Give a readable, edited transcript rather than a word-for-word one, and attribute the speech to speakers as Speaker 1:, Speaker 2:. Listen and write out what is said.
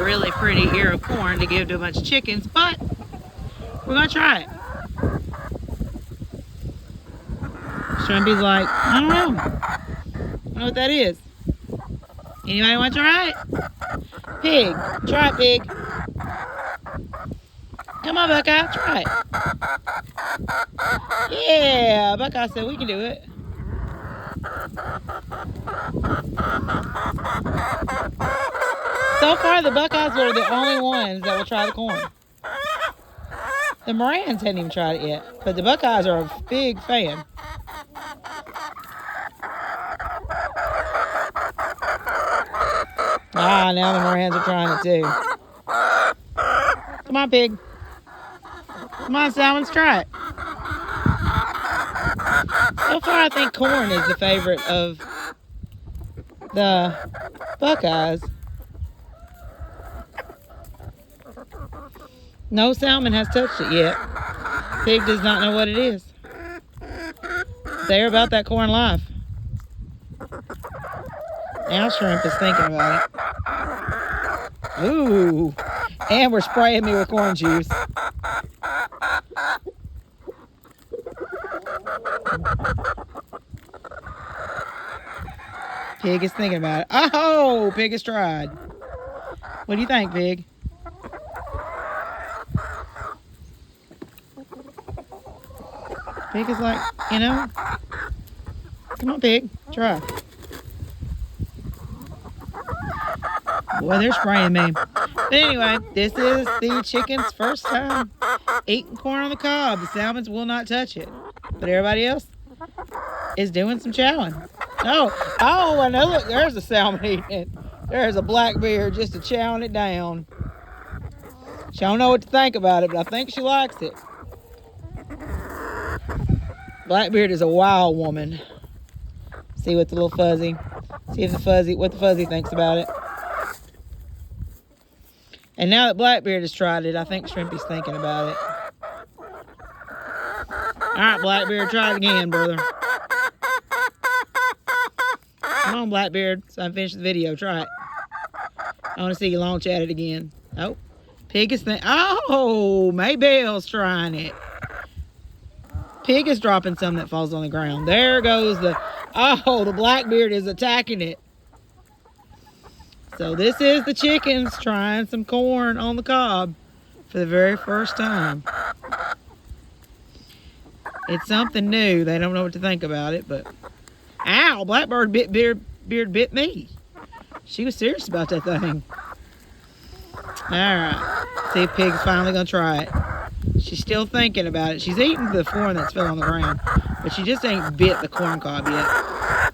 Speaker 1: really pretty ear of corn to give to a bunch of chickens, but we're gonna try it. Shrimpy's like, I don't know. I don't know what that is. Anybody want to try it? Pig, try it, Pig. Come on, Buckeye, try it. Yeah, Buckeye said we can do it. So far, the Buckeyes are the only ones that will try the corn. The Morans hadn't even tried it yet, but the Buckeyes are a big fan. Ah, now the Morans are trying it too. Come on, Pig. Come on, Salmons, try it. So far, I think corn is the favorite of the Buckeyes. No salmon has touched it yet. Pig does not know what it is. They're about that corn life. Now Shrimp is thinking about it. Ooh. And we're spraying me with corn juice. Pig is thinking about it. Oh, Pig has tried. What do you think, Pig? Pig is like, you know, come on, Pig, try. Boy, they're spraying me. But anyway, this is the chicken's first time eating corn on the cob. The salmons will not touch it. But everybody else is doing some chowing. Oh, I know, look, there's a salmon eating it. There's a Blackbeard just a chowing it down. She don't know what to think about it, but I think she likes it. Blackbeard is a wild woman. See what the little fuzzy, what the fuzzy thinks about it. And now that Blackbeard has tried it, I think Shrimpy's thinking about it. All right, Blackbeard, try it again, brother. Come on, Blackbeard, so I can finish the video. Try it. I want to see you launch at it again. Oh, Pig is thinking. Oh, Maybelle's trying it. Pig is dropping some that falls on the ground. There goes the Blackbeard is attacking it. So this is the chickens trying some corn on the cob for the very first time. It's something new. They don't know what to think about it, but ow, Blackbeard bit me. She was serious about that thing. All right, see if Pig's finally gonna try it. She's still thinking about it. She's eating the corn that's fell on the ground, but she just ain't bit the corn cob yet.